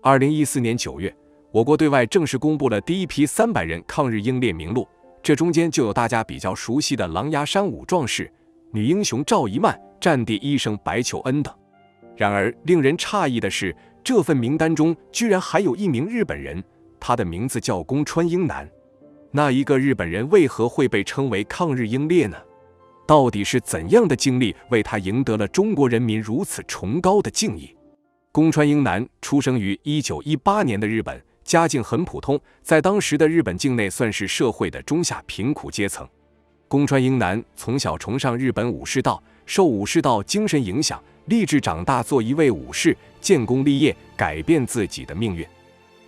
2014年9月，我国对外正式公布了第一批300人抗日英烈名录，这中间就有大家比较熟悉的狼牙山5壮士、女英雄赵一曼、战地医生白求恩等。然而，令人诧异的是，这份名单中居然还有一名日本人，他的名字叫宫川英男。那一个日本人为何会被称为抗日英烈呢？到底是怎样的经历为他赢得了中国人民如此崇高的敬意？宫川英男出生于1918年的日本，家境很普通，在当时的日本境内算是社会的中下贫苦阶层。宫川英男从小崇尚日本武士道，受武士道精神影响，立志长大做一位武士，建功立业，改变自己的命运。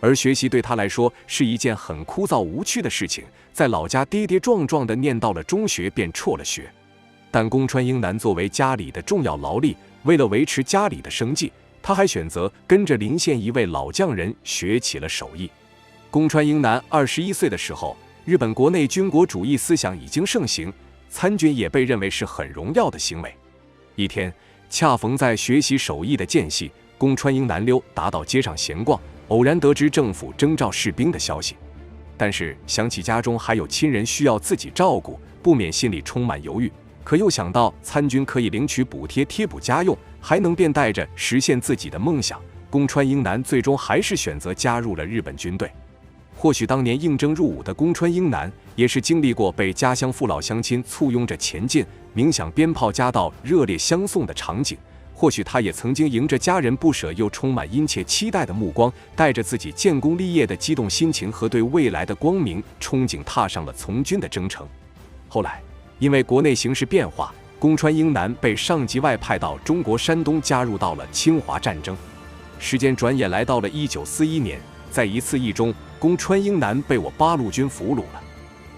而学习对他来说是一件很枯燥无趣的事情，在老家跌跌撞撞地念到了中学便辍了学。但宫川英男作为家里的重要劳力，为了维持家里的生计，他还选择跟着邻县一位老匠人学起了手艺。宫川英男21岁的时候，日本国内军国主义思想已经盛行，参军也被认为是很荣耀的行为。一天，恰逢在学习手艺的间隙，宫川英男溜达到街上闲逛，偶然得知政府征召士兵的消息。但是想起家中还有亲人需要自己照顾，不免心里充满犹豫。可又想到参军可以领取补贴贴补家用，还能便带着实现自己的梦想，宫川英男最终还是选择加入了日本军队。或许当年应征入伍的宫川英男也是经历过被家乡父老乡亲簇拥着前进，鸣响鞭炮夹道热烈相送的场景，或许他也曾经迎着家人不舍又充满殷切期待的目光，带着自己建功立业的激动心情和对未来的光明憧憬，踏上了从军的征程。后来因为国内形势变化，宫川英男被上级外派到中国山东，加入到了侵华战争。时间转眼来到了1941年，在一次役中，宫川英男被我八路军俘虏了。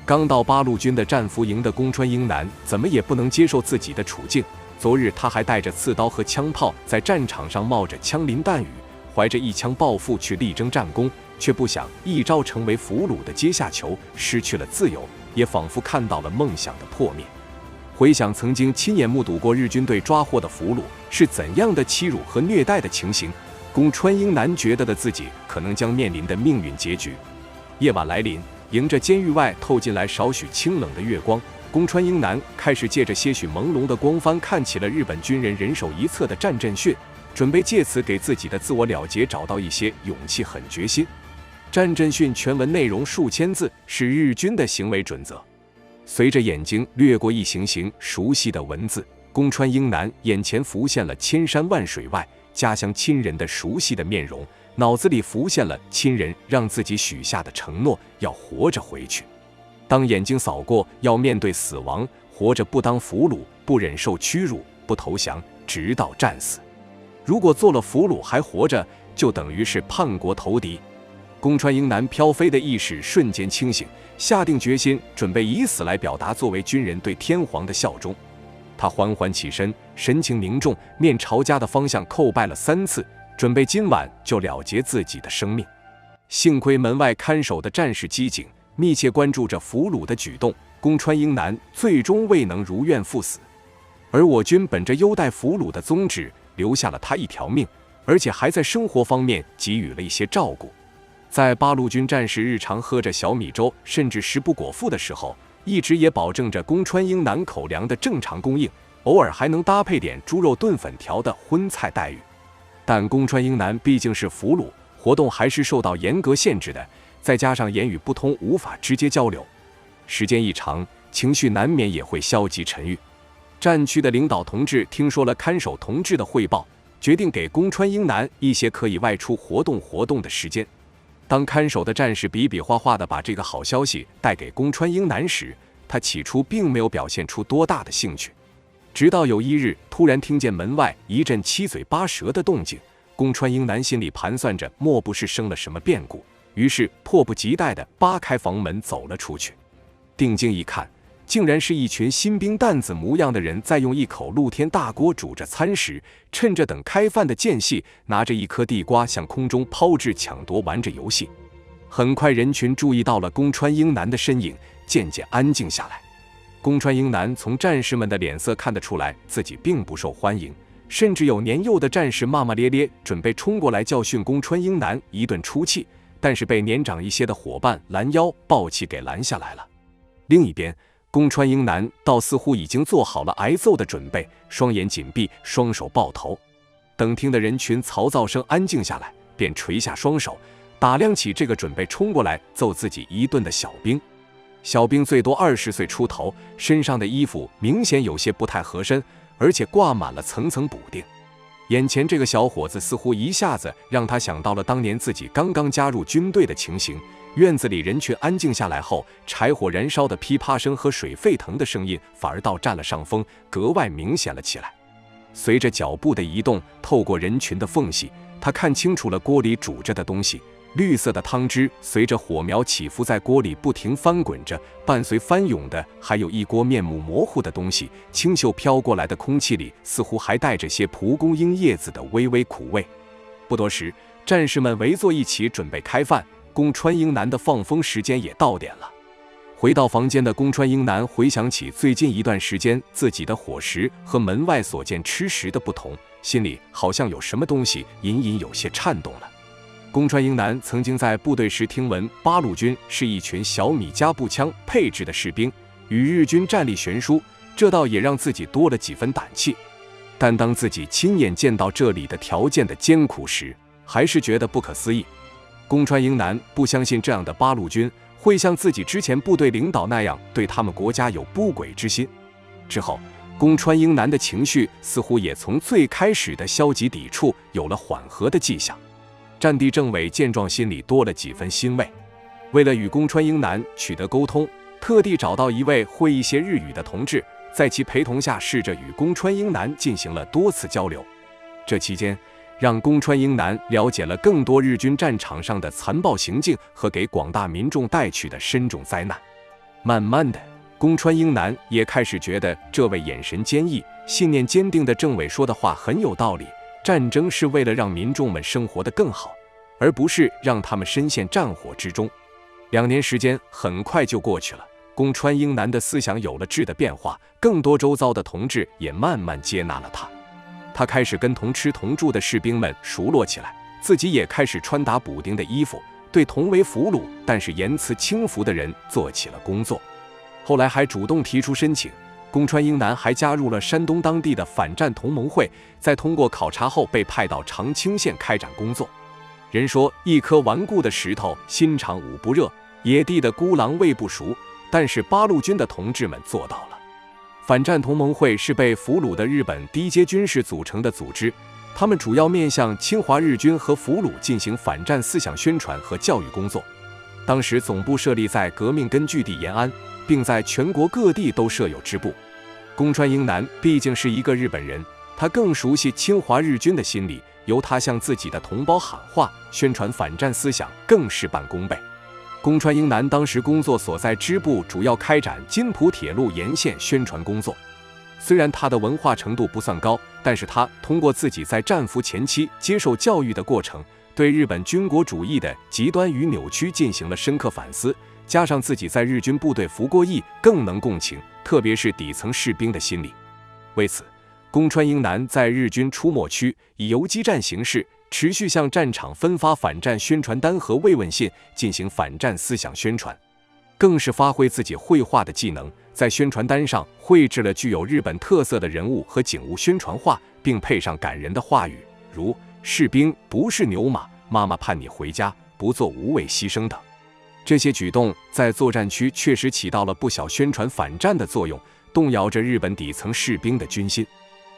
刚到八路军的战俘营的宫川英男怎么也不能接受自己的处境。昨日他还带着刺刀和枪炮在战场上冒着枪林弹雨，怀着一腔抱负去力争战功，却不想一朝成为俘虏的阶下囚，失去了自由，也仿佛看到了梦想的破灭。回想曾经亲眼目睹过日军队抓获的俘虏是怎样的欺辱和虐待的情形，宫川英男觉得的自己可能将面临的命运结局。夜晚来临，迎着监狱外透进来少许清冷的月光，宫川英男开始借着些许朦胧的光帆看起了日本军人人手一册的战阵训，准备借此给自己的自我了结找到一些勇气和决心。战阵训全文内容数千字，是日军的行为准则。随着眼睛掠过一行行熟悉的文字，宫川英男眼前浮现了千山万水外家乡亲人的熟悉的面容，脑子里浮现了亲人让自己许下的承诺，要活着回去。当眼睛扫过要面对死亡，活着不当俘虏，不忍受屈辱，不投降，直到战死。如果做了俘虏还活着，就等于是叛国投敌。宫川英男飘飞的意识瞬间清醒，下定决心准备以死来表达作为军人对天皇的效忠。他缓缓起身，神情凝重，面朝家的方向叩拜了3次，准备今晚就了结自己的生命。幸亏门外看守的战士机警，密切关注着俘虏的举动，宫川英男最终未能如愿赴死。而我军本着优待俘虏的宗旨，留下了他一条命，而且还在生活方面给予了一些照顾。在八路军战士日常喝着小米粥，甚至食不果腹的时候，一直也保证着宫川英男口粮的正常供应，偶尔还能搭配点猪肉炖粉条的荤菜待遇。但宫川英男毕竟是俘虏，活动还是受到严格限制的，再加上言语不通，无法直接交流，时间一长，情绪难免也会消极沉郁。战区的领导同志听说了看守同志的汇报，决定给宫川英男一些可以外出活动的时间。当看守的战士比比划划地把这个好消息带给宫川英男时，他起初并没有表现出多大的兴趣。直到有一日，突然听见门外一阵七嘴八舌的动静，宫川英男心里盘算着，莫不是生了什么变故，于是迫不及待地扒开房门走了出去。定睛一看，竟然是一群新兵蛋子模样的人在用一口露天大锅煮着餐食，趁着等开饭的间隙，拿着一颗地瓜向空中抛掷抢夺，玩着游戏。很快人群注意到了宫川英男的身影，渐渐安静下来。宫川英男从战士们的脸色看得出来，自己并不受欢迎，甚至有年幼的战士骂骂咧咧，准备冲过来教训宫川英男一顿出气，但是被年长一些的伙伴拦腰抱起给拦下来了。另一边，宫川英男倒似乎已经做好了挨揍的准备，双眼紧闭，双手抱头。等听的人群嘈噪声安静下来，便垂下双手，打量起这个准备冲过来揍自己一顿的小兵。小兵最多20岁出头，身上的衣服明显有些不太合身，而且挂满了层层补丁。眼前这个小伙子似乎一下子让他想到了当年自己刚刚加入军队的情形。院子里人群安静下来后，柴火燃烧的噼啪声和水沸腾的声音反而倒占了上风，格外明显了起来。随着脚步的移动，透过人群的缝隙，他看清楚了锅里煮着的东西。绿色的汤汁随着火苗起伏在锅里不停翻滚着，伴随翻涌的还有一锅面目模糊的东西，清秀飘过来的空气里似乎还带着些蒲公英叶子的微微苦味。不多时，战士们围坐一起准备开饭，宫川英男的放风时间也到点了。回到房间的宫川英男回想起最近一段时间自己的伙食和门外所见吃食的不同，心里好像有什么东西隐隐有些颤动了。宫川英男曾经在部队时听闻八路军是一群小米加步枪配置的士兵，与日军战力悬殊，这倒也让自己多了几分胆气。但当自己亲眼见到这里的条件的艰苦时，还是觉得不可思议。宫川英男不相信这样的八路军会像自己之前部队领导那样对他们国家有不轨之心。之后，宫川英男的情绪似乎也从最开始的消极抵触有了缓和的迹象。战地政委见状，心里多了几分欣慰。为了与宫川英男取得沟通，特地找到一位会一些日语的同志，在其陪同下试着与宫川英男进行了多次交流。这期间，让宫川英男了解了更多日军战场上的残暴行径和给广大民众带去的深重灾难。慢慢的，宫川英男也开始觉得这位眼神坚毅、信念坚定的政委说的话很有道理。战争是为了让民众们生活得更好，而不是让他们深陷战火之中。2年时间很快就过去了，宫川英男的思想有了质的变化，更多周遭的同志也慢慢接纳了他。他开始跟同吃同住的士兵们熟络起来，自己也开始穿打补丁的衣服，对同为俘虏但是言辞轻浮的人做起了工作。后来还主动提出申请。宫川英男还加入了山东当地的反战同盟会，在通过考察后被派到长清县开展工作。人说一颗顽固的石头心肠捂不热，野地的孤狼胃不熟，但是八路军的同志们做到了。反战同盟会是被俘虏的日本低阶军士组成的组织，他们主要面向侵华日军和俘虏进行反战思想宣传和教育工作。当时总部设立在革命根据地延安，并在全国各地都设有支部。宫川英男毕竟是一个日本人，他更熟悉侵华日军的心理，由他向自己的同胞喊话，宣传反战思想，更事半功倍。宫川英男当时工作所在支部主要开展津浦铁路沿线宣传工作。虽然他的文化程度不算高，但是他通过自己在战俘前期接受教育的过程，对日本军国主义的极端与扭曲进行了深刻反思，加上自己在日军部队服过役，更能共情，特别是底层士兵的心理。为此，宫川英男在日军出没区以游击战形式，持续向战场分发反战宣传单和慰问信，进行反战思想宣传。更是发挥自己绘画的技能，在宣传单上绘制了具有日本特色的人物和景物宣传画，并配上感人的话语，如士兵不是牛马，妈妈盼你回家，不做无谓牺牲等。这些举动在作战区确实起到了不小宣传反战的作用，动摇着日本底层士兵的军心。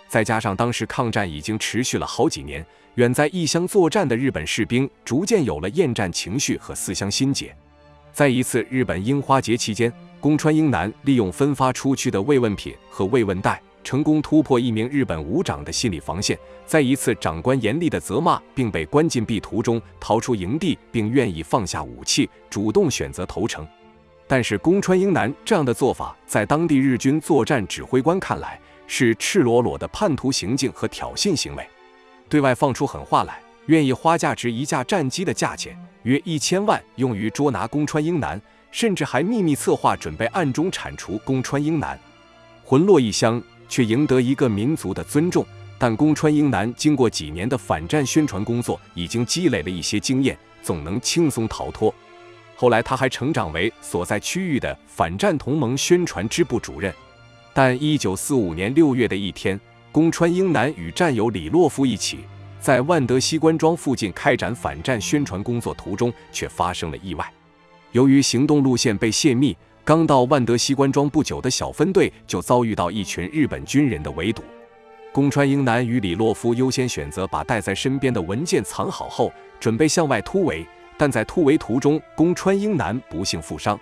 再加上当时抗战已经持续了好几年，远在异乡作战的日本士兵逐渐有了厌战情绪和思乡心结。在一次日本樱花节期间，宫川英男利用分发出去的慰问品和慰问袋，成功突破一名日本武长的心理防线，在一次长官严厉的责骂并被关禁闭途中逃出营地，并愿意放下武器，主动选择投诚。但是宫川英男这样的做法，在当地日军作战指挥官看来是赤裸裸的叛徒行径和挑衅行为，对外放出狠话来，愿意花价值一架战机的价钱，约1000万用于捉拿宫川英男，甚至还秘密策划准备暗中铲除宫川英男。魂落异乡，却赢得一个民族的尊重，但宫川英男经过几年的反战宣传工作，已经积累了一些经验，总能轻松逃脱。后来他还成长为所在区域的反战同盟宣传支部主任。但1945年6月的一天，宫川英男与战友李洛夫一起在万德西关庄附近开展反战宣传工作途中，却发生了意外。由于行动路线被泄密，刚到万德西关庄不久的小分队就遭遇到一群日本军人的围堵。宫川英男与李洛夫优先选择把带在身边的文件藏好后，准备向外突围，但在突围途中，宫川英男不幸负伤。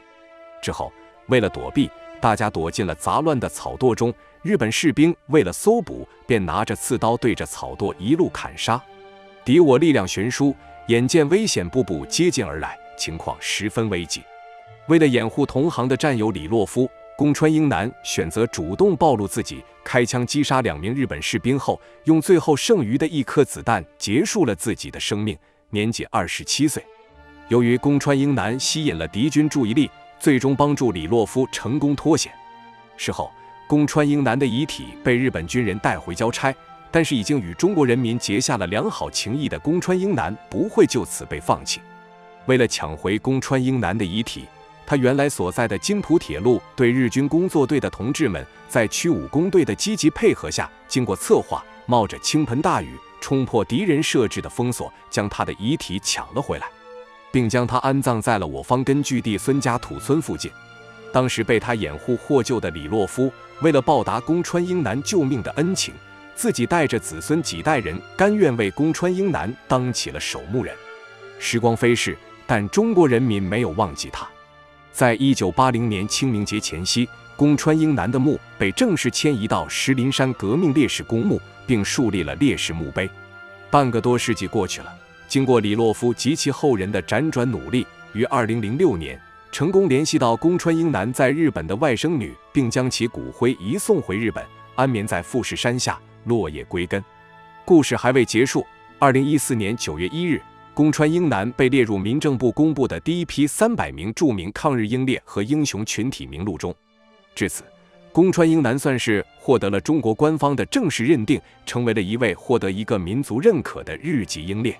之后，为了躲避，大家躲进了杂乱的草垛中。日本士兵为了搜捕，便拿着刺刀对着草垛一路砍杀。敌我力量悬殊，眼见危险步步接近而来，情况十分危急。为了掩护同行的战友李洛夫，宫川英男选择主动暴露自己，开枪击杀2名日本士兵后，用最后剩余的1颗子弹结束了自己的生命，年仅27岁。由于宫川英男吸引了敌军注意力，最终帮助李洛夫成功脱险。事后，宫川英男的遗体被日本军人带回交差，但是已经与中国人民结下了良好情谊的宫川英男不会就此被放弃。为了抢回宫川英男的遗体，他原来所在的津浦铁路对日军工作队的同志们在区武工队的积极配合下，经过策划，冒着倾盆大雨，冲破敌人设置的封锁，将他的遗体抢了回来，并将他安葬在了我方根据地孙家土村附近。当时被他掩护获救的李洛夫，为了报答宫川英男救命的恩情，自己带着子孙几代人，甘愿为宫川英男当起了守墓人。时光飞逝，但中国人民没有忘记他。在1980年清明节前夕，宫川英男的墓被正式迁移到石林山革命烈士公墓，并树立了烈士墓碑。半个多世纪过去了，经过李洛夫及其后人的辗转努力，于2006年成功联系到宫川英男在日本的外甥女，并将其骨灰移送回日本，安眠在富士山下，落叶归根。故事还未结束。2014年9月1日，宫川英男被列入民政部公布的第一批300名著名抗日英烈和英雄群体名录中。至此，宫川英男算是获得了中国官方的正式认定，成为了一位获得一个民族认可的日籍英烈。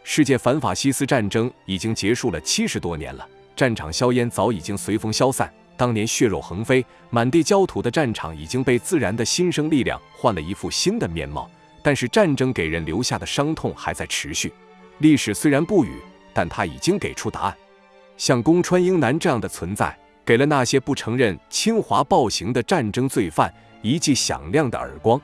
世界反法西斯战争已经结束了70多年了，战场硝烟早已经随风消散，当年血肉横飞、满地焦土的战场已经被自然的新生力量换了一副新的面貌，但是战争给人留下的伤痛还在持续。历史虽然不语，但它已经给出答案。像宫川英男这样的存在，给了那些不承认侵华暴行的战争罪犯一记响亮的耳光。